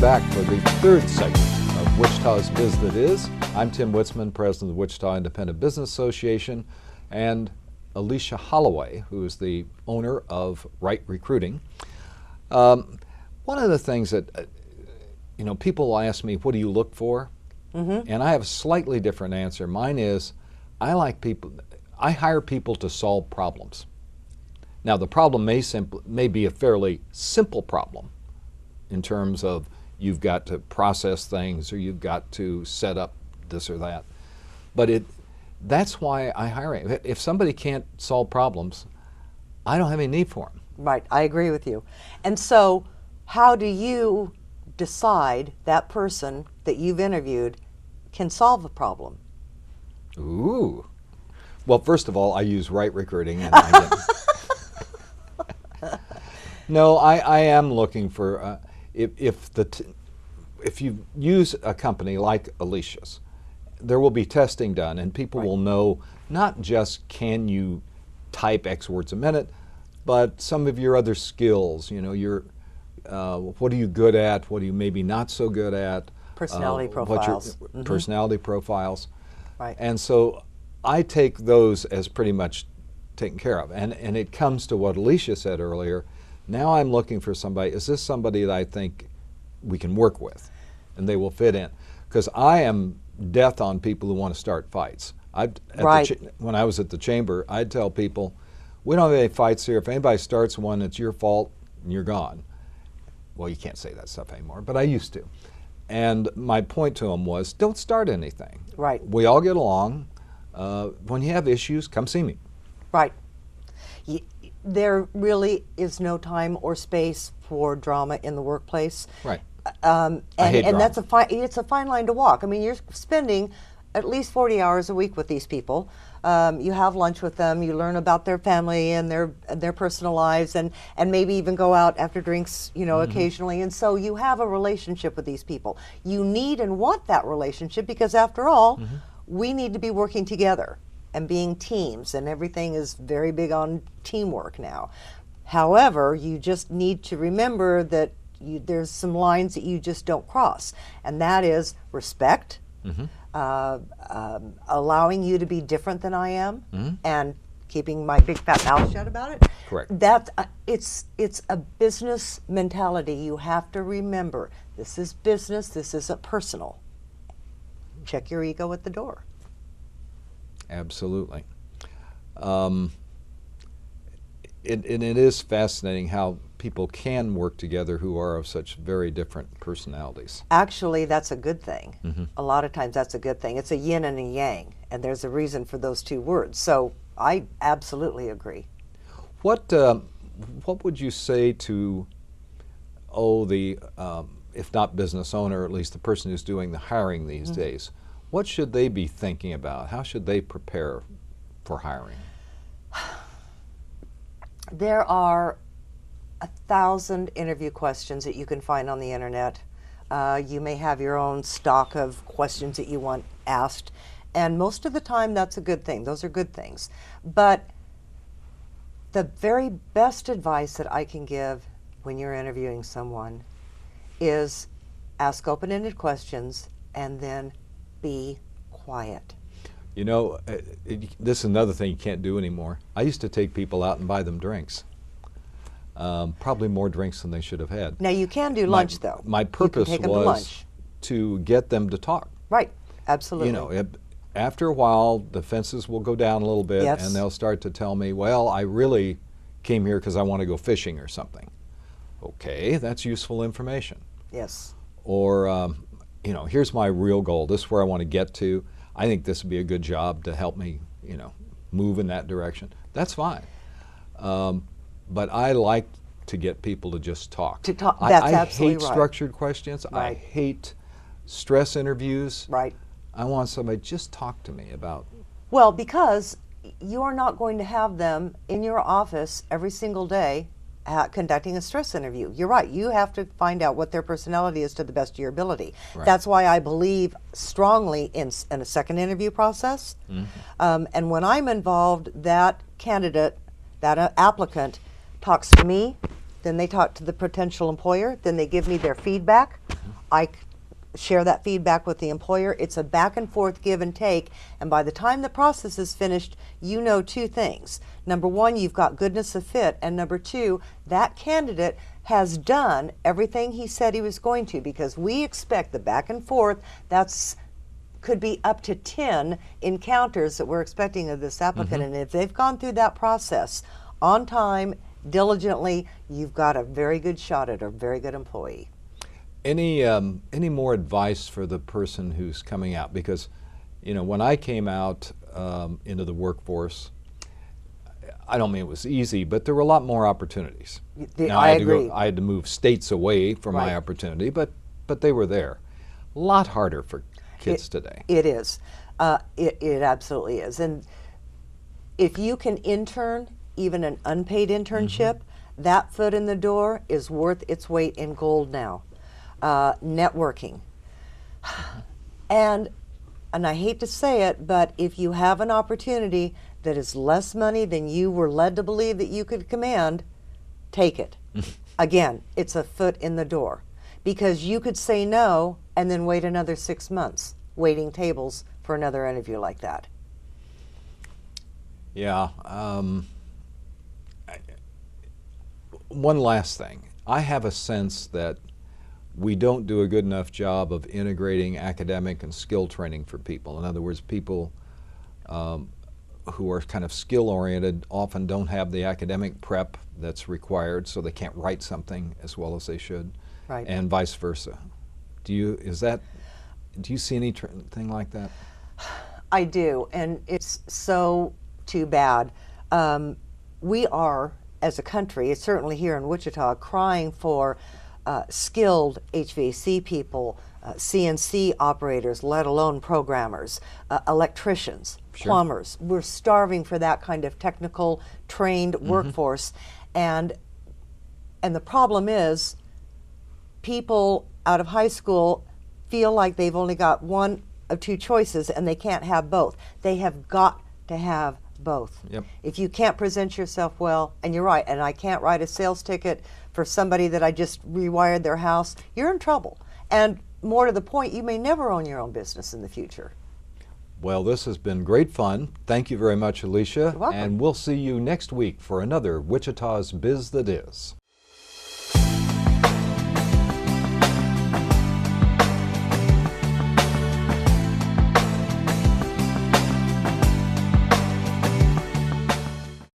back for the third segment of Wichita's Biz That Is. I'm Tim Witzman, president of the Wichita Independent Business Association, and Alicia Holloway, who is the owner of Right Recruiting. One of the things that, people will ask me, what do you look for? And I have a slightly different answer. Mine is, I hire people to solve problems. Now, the problem may be a fairly simple problem in terms of you've got to process things or you've got to set up this or that. But that's why I hire him. If somebody can't solve problems, I don't have any need for them. Right, I agree with you. And so, how do you decide that person that you've interviewed can solve a problem? Ooh. Well, first of all, I use Right Recruiting. And no, I am looking for, if you use a company like Alicia's, there will be testing done, and people will know not just can you type X words a minute, but some of your other skills. What are you good at? What are you maybe not so good at? Personality profiles. Personality profiles. Right. And so I take those as pretty much taken care of. And it comes to what Alicia said earlier. Now I'm looking for somebody. Is this somebody that I think we can work with and they will fit in? Because I am death on people who want to start fights. When I was at the chamber, I'd tell people, we don't have any fights here. If anybody starts one, it's your fault and you're gone. Well, you can't say that stuff anymore, but I used to. And my point to them was, don't start anything. Right. We all get along. When you have issues, come see me. Right. There really is no time or space for drama in the workplace. Right. I hate drama. That's it's a fine line to walk. I mean, you're spending at least 40 hours a week with these people. You have lunch with them. You learn about their family and their personal lives, and maybe even go out after drinks, occasionally. And so you have a relationship with these people. You need and want that relationship because, after all, we need to be working together and being teams, and everything is very big on teamwork now. However, you just need to remember that there's some lines that you just don't cross, and that is respect, allowing you to be different than I am, and keeping my big fat mouth shut about it. Correct. It's a business mentality. You have to remember, this is business, this isn't personal. Check your ego at the door. Absolutely. It is fascinating how people can work together who are of such very different personalities. Actually, that's a good thing. A lot of times that's a good thing. It's a yin and a yang, and there's a reason for those two words. So I absolutely agree. What would you say to, if not business owner, at least the person who's doing the hiring these days? What should they be thinking about? How should they prepare for hiring? There are 1,000 interview questions that you can find on the internet. You may have your own stock of questions that you want asked, and most of the time that's a good thing. Those are good things. But the very best advice that I can give when you're interviewing someone is ask open-ended questions and then be quiet. This is another thing you can't do anymore. I used to take people out and buy them drinks. Probably more drinks than they should have had. Now, you can do lunch, though. My purpose was to get them to talk. Right, absolutely. After a while, the fences will go down a little bit, and they'll start to tell me, well, I really came here because I want to go fishing or something. Okay, that's useful information. Yes. Or, here's my real goal. This is where I want to get to. I think this would be a good job to help me, move in that direction. That's fine. But I like to get people to just talk. That's absolutely right. I hate structured questions. Right. I hate stress interviews. Right. I want somebody just talk to me about. Well, because you're not going to have them in your office every single day conducting a stress interview. You're right. You have to find out what their personality is to the best of your ability. Right. That's why I believe strongly in a second interview process. And when I'm involved, that candidate, that applicant, talks to me, then they talk to the potential employer, then they give me their feedback share that feedback with the employer. It's a back and forth give and take, and by the time the process is finished, you know two things. Number one, you've got goodness of fit, and number two, that candidate has done everything he said he was going to, because we expect the back and forth. That's could be up to 10 encounters that we're expecting of this applicant, and if they've gone through that process on time, diligently, you've got a very good shot at a very good employee. Any more advice for the person who's coming out? Because, you know, when I came out into the workforce, I don't mean it was easy, but there were a lot more opportunities. Now, I agree. I had to move states away from my opportunity, but they were there. A lot harder for kids today. It is. It absolutely is. And if you can intern, even an unpaid internship, that foot in the door is worth its weight in gold now. Networking. And I hate to say it, but if you have an opportunity that is less money than you were led to believe that you could command, take it. Again, it's a foot in the door, because you could say no and then wait another 6 months waiting tables for another interview like that. Yeah. One last thing. I have a sense that we don't do a good enough job of integrating academic and skill training for people. In other words, people who are kind of skill-oriented often don't have the academic prep that's required, so they can't write something as well as they should, and vice versa. Do you see anything like that? I do, and it's so too bad. We are, as a country, certainly here in Wichita, crying for skilled HVAC people, CNC operators, let alone programmers, electricians, plumbers. We're starving for that kind of technical trained workforce, and the problem is people out of high school feel like they've only got one of two choices and they can't have both. They have got to have both. If you can't present yourself well, and you're right, and I can't write a sales ticket for somebody that I just rewired their house, you're in trouble. And more to the point, you may never own your own business in the future. Well, this has been great fun. Thank you very much, Alicia. You're welcome. And we'll see you next week for another Wichita's Biz That Is.